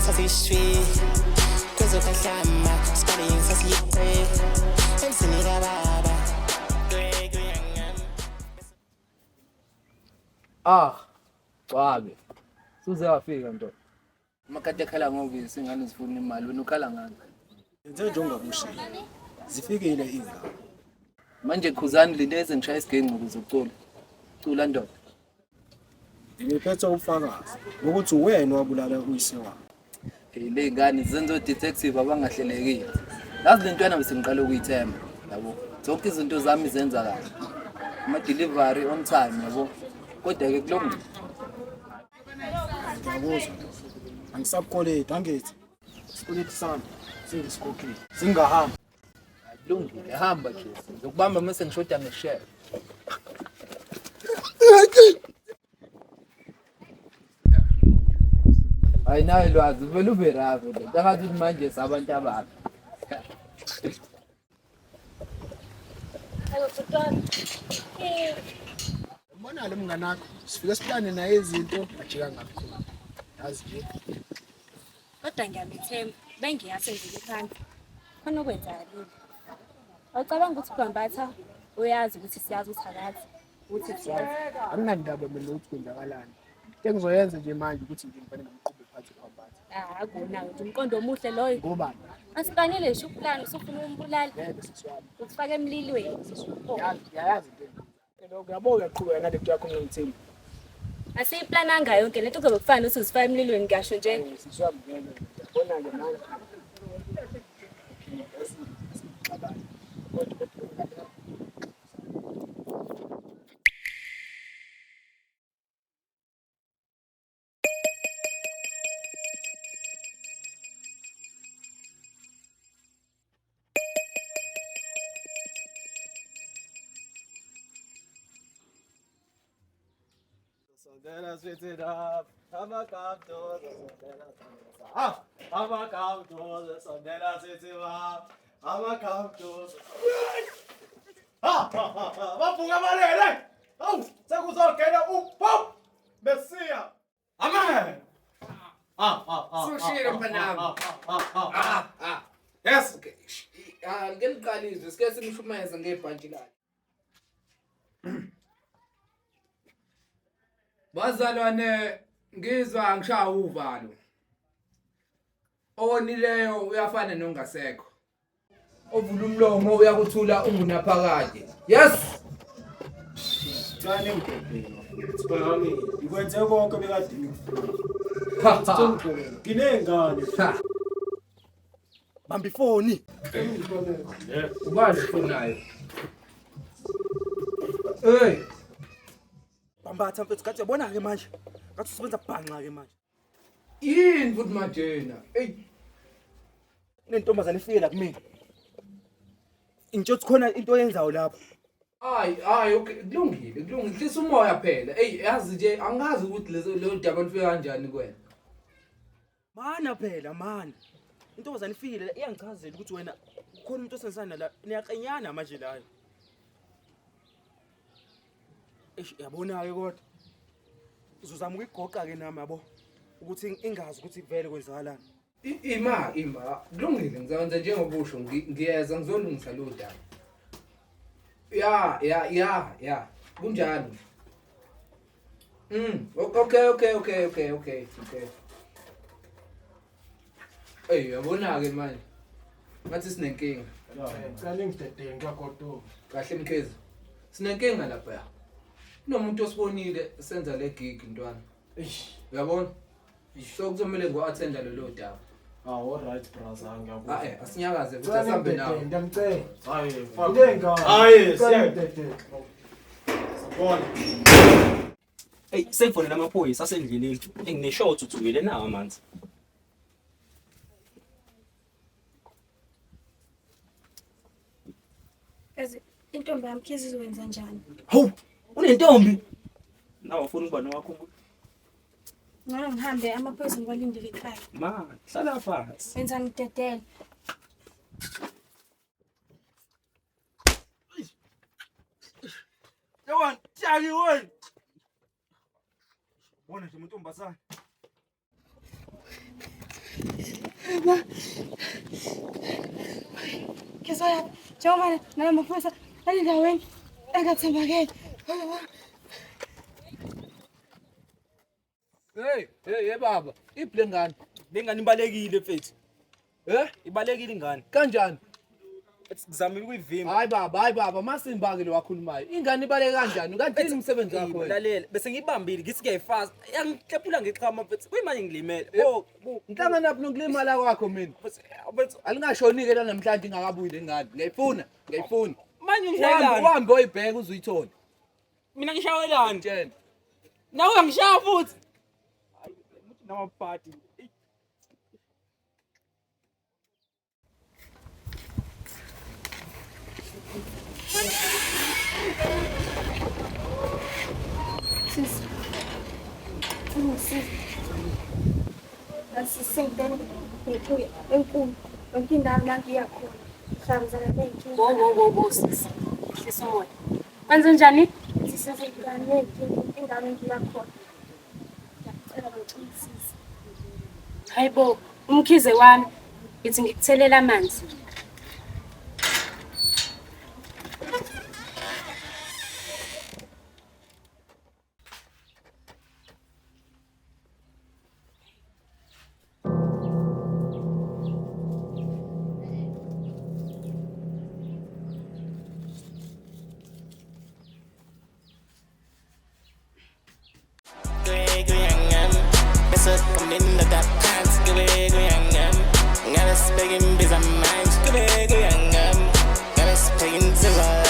sasiswi kwezokahlama studying sasiyipre emsini kababa Wabe. Suze wafika nto. Makade ekhala ngobisi ingane zifuna imali wena ukhala ngani? Yenze njengokushilo. Zifikile ingane. Manje Khuzani lindeze ngishaya isigenqo ukuze ucula. Cula ndoda. Ngiphethe ubufakazi ukuthi wena wabulala uyise wakhe. Le ngane zenzo detective abangahlelekile. Yazi lento yana besengiqala ukuyithemba, yabo. Zonke izinto zami zenza kahle. Ama delivery on time, yabo. Kodwa ke kulungile. Ngiyakuzwa. Angisabukholeti angithi. Sikoleti sami singisikhokhile. Singahamba. Kulungile, hamba nje. Ngizokubamba mase ngishoda ngeshare. Ayinayo lwazi, vele ube rave nto. Takathi ukuthi manje sabantu ababi. Mbona mnganakho sifike siplane naye izinto ajika ngakhona. Yazi nje. Kodwa ngiyamethemba bengiyasenzile phansi khona okwenzakalile. Awucabanga ukuthi uBambatha uyazi ukuthi siyazi ukuthi akazi ukuthi siyazi. Anginandaba mina ukuthi kwenzakalani. Into engizoyenza nje manje ukuthi ngimfanele ngimqhube phansi ePhambatha. Akuna nje umqondo omuhle loyo. Ngobani? Asipanele nje uplani usufuna umbulala. Ngeke siswami. Ukufaka emlilweni. Yazi into. Lokho yabo uyaqhubeka nale nto yakho ngithemba. Asiyiplananga yonke lento kuzobe kufana ukuthi uzifaka emlilweni ngisho nje. Siswami ngeke. Yabona ke manje. Sondela switch it up. I'm a cop to the Sondela. I'm a cop to the Sondela switch it up. I'm a cop to Vafunga malele. Oh, sekuzongena upop. Messiah. Amen. Sushilo mpanami. Yes. Ngeliqalizwe sike simshumayeza ngebhantshi lakhe. Bazalwane ngizwa ngishaya uvalo. Onileyo uyafana nongasekho. Ovula umlomo uyakuthula ungunaphakade. Yes. Tsane ngibhebhela. Sibami, ikwenze konke bekade ngikufuna. Nginengane. Bamba ifoni. Ubani ufonayo? Hey. Bambatha mfethu kathi uyabona ke manje. Ngathi usebenza bhanqa ke manje. Yini futhi Madena? Ey. Nentombazane ifike la kumina. Ngitsho ukuthi khona into oyenzayo lapha. Hayi okay kulungile hlisa umoya phela. Ey yazi nje angazi ukuthi lo daba lifika kanjani kuwena. Mana phela mana. Intombazane ifikile la iyangichazela ukuthi wena khona umuntu osensana la niyaqenyana manje la. Yabona ke kodwa uzozama ukuyigoqa ke nami yabo ukuthi ingazi ukuthi vele kwenzakalani. Ima kulungile ngizakwenza njengoba usho ngiyeza ngizolungisa lo daba. Ya kunjalo. Okay. Ey yabona ke manje ngathi sinenkinga. Ngicela ngidedenge kodwa. Kahle Mkhize. Sinenkinga lapha ya. Kunomuntu osibonile senza le gig ntwana. Uyabona? So kuzomela ngo-attenda lelo daba. Alright brother ngiyabona. Asinyakaze ukuthi asambe nawe. Ngiyamcela. Hayi, Ngidengane. Hayi, sabona. Hey, sengifone namaphoyisa asendleleni. Engineshow uthukile na amanzi. Intombi yami Khizi izokwenza njani? Hawu, unentombi. Nawe ufuna ukuba nowakho. Ngalo ngihambe amaphoyisa ngibalindele ekhaya. Ma, hlala phansi. Wenza ngidedele. Yawani, tshaki wena. Wona nje umuntu ombasana. Ngizoya njengoba nala maphoyisa alindaweni engathembakele. Hey baba, ible ngane. Lengane ibalekile mfethu. Ibalekile ingane. Kanjani? Sizamile ukuyivimba. Hayi baba, masimba ke lo wakhulumayo. Ingane ibaleke kanjani? Kanti yini umsebenzi wakho wena? Lalela, bese ngibambile ngithi kuyayifasa. Yangiklepula ngeqhama mfethu. Kuyimanje ngilimele. Nhlanga naphi nokulimala kwakho mina? Alingashoni ke namhlanje ingakabuyi lengane. Ngiyayifuna. Manje ngishayelani? Uhambe oyibheka uzuyithola. Mina ngishayelani? Tshela. Nawe uyangishaya futhi. Nama party. Asisenteni ngibuye enkulu yonke indawo la ngiya khona hlangana ney'nkinga Wo sisi. Ehlisa umoya. Kwenze njani? zisezingane ney'nkinga indawo engiya khona ngiyacela ngixolisise. Hayibo, umkhize wami. Ngithi ngikuthelela amanzi. Besok kemudian tetap kans kebegoyangan Ngaras pengen bisa main kebegoyangan Ngaras pengen sekolah